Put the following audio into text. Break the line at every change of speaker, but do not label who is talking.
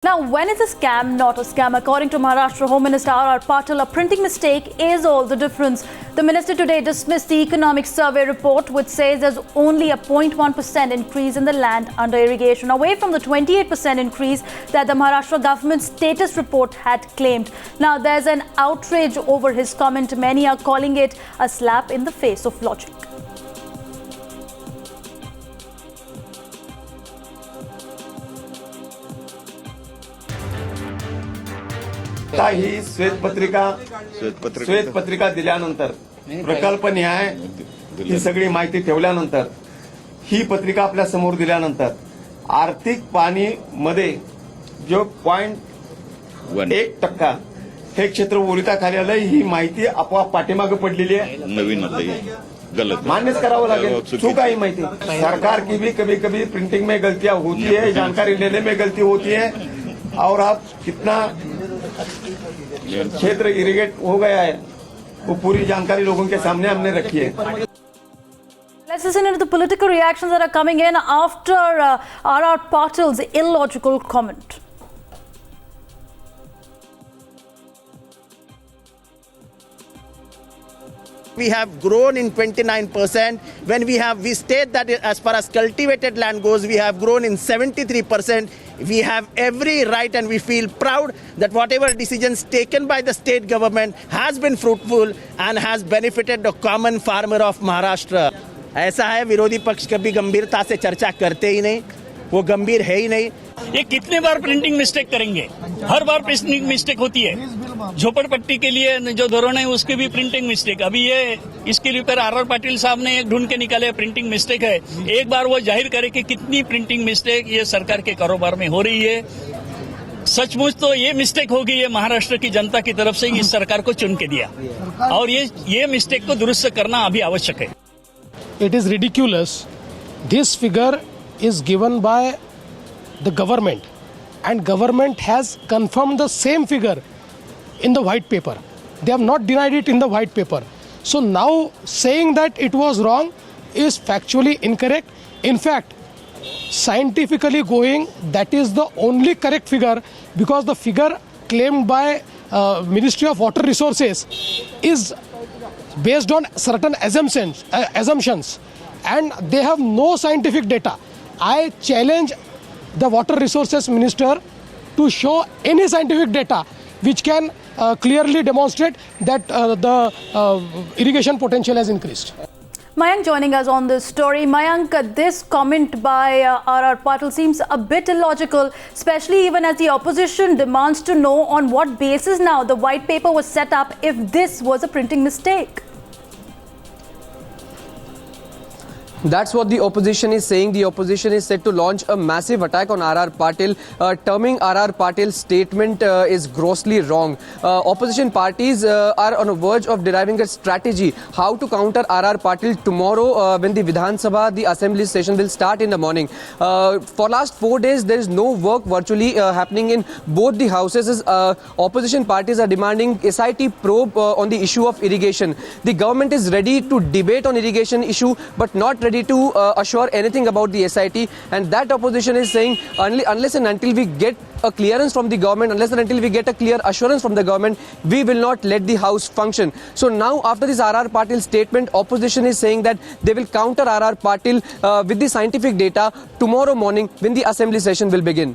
Now, when is a scam not a scam? According to Maharashtra Home Minister R.R. Patil, a printing mistake is all the difference. The minister today dismissed the economic survey report, which says there's only a 0.1% increase in the land under irrigation, away from the 28% increase that the Maharashtra government status report had claimed. Now, there's an outrage over his comment. Many are calling it a slap in the face of logic.
आता ही श्वेतपत्रिका दिल्यानंतर प्रकल्प निहाय ही सगळी माहिती ठेवल्यानंतर ही पत्रिका आपल्या समोर दिल्यानंतर आर्थिक पाणी मध्ये जो 0.1% हे क्षेत्र ओलिताखाली आलं, ही माहिती आपोआप पाठीमागे पडलेली आहे.
नवीन गलत
मान्यच करावं लागेल. चूक आहे माहिती. सरकार की भी कभी कभी प्रिंटिंग में गलतियां होती है, जानकारी लेने में गलती होती है, और अब कितना क्षेत्र इरिगेट हो गया है वो पूरी जानकारी लोगों के सामने हमने रखी है.
Let's listen into the political reactions that are coming in after R.R. Patil's illogical comment.
We have grown in 29%. When we state that as far as cultivated land goes, we have grown in 73%. We have every right and we feel proud that whatever decisions taken by the state government has been fruitful and has benefited the common farmer of Maharashtra. ऐसा है, विरोधी पक्ष कभी गंभीरता से चर्चा करते ही नहीं, वो गंभीर है ही नहीं.
ये कितने बार प्रिंटिंग मिस्टेक करेंगे? हर बार प्रिंटिंग मिस्टेक होती है. झोपड़पट्टी के लिए जो धोरण है उसकी भी प्रिंटिंग मिस्टेक. अभी ये इसके लिए R.R. पाटिल साहब ने एक ढूंढ के निकाले प्रिंटिंग मिस्टेक है. एक बार वो जाहिर करे कि कितनी प्रिंटिंग मिस्टेक ये सरकार के कारोबार में हो रही है. सचमुच तो ये मिस्टेक होगी, ये महाराष्ट्र की जनता की तरफ से इस सरकार को चुन के दिया, और ये मिस्टेक को दुरुस्त करना अभी आवश्यक है.
It is ridiculous. This figure is given by the government, and government has confirmed the same figure in the white paper. They have not denied it in the white paper. So now saying that it was wrong is factually incorrect. In fact, scientifically going, that is the only correct figure, because the figure claimed by Ministry of Water Resources is based on certain assumptions, and they have no scientific data. I challenge the Water Resources Minister to show any scientific data which can clearly demonstrate that the irrigation potential has increased.
Mayank joining us on this story. Mayank, this comment by R.R. Patil seems a bit illogical, especially even as the opposition demands to know on what basis now the white paper was set up if this was a printing mistake.
That's what the opposition is saying. The opposition is set to launch a massive attack on R.R. Patil, terming R.R. Patil's statement is grossly wrong. Opposition parties are on the verge of deriving a strategy how to counter R.R. Patil tomorrow when the Vidhan Sabha, the assembly session, will start in the morning. For last 4 days, there is no work virtually happening in both the houses. Opposition parties are demanding SIT probe on the issue of irrigation. The government is ready to debate on irrigation issue, but not ready to assure anything about the SIT, and that opposition is saying unless and until we get a clearance from the government, unless and until we get a clear assurance from the government, we will not let the house function. So now after this R.R. Patil statement, opposition is saying that they will counter R.R. Patil with the scientific data tomorrow morning when the assembly session will begin.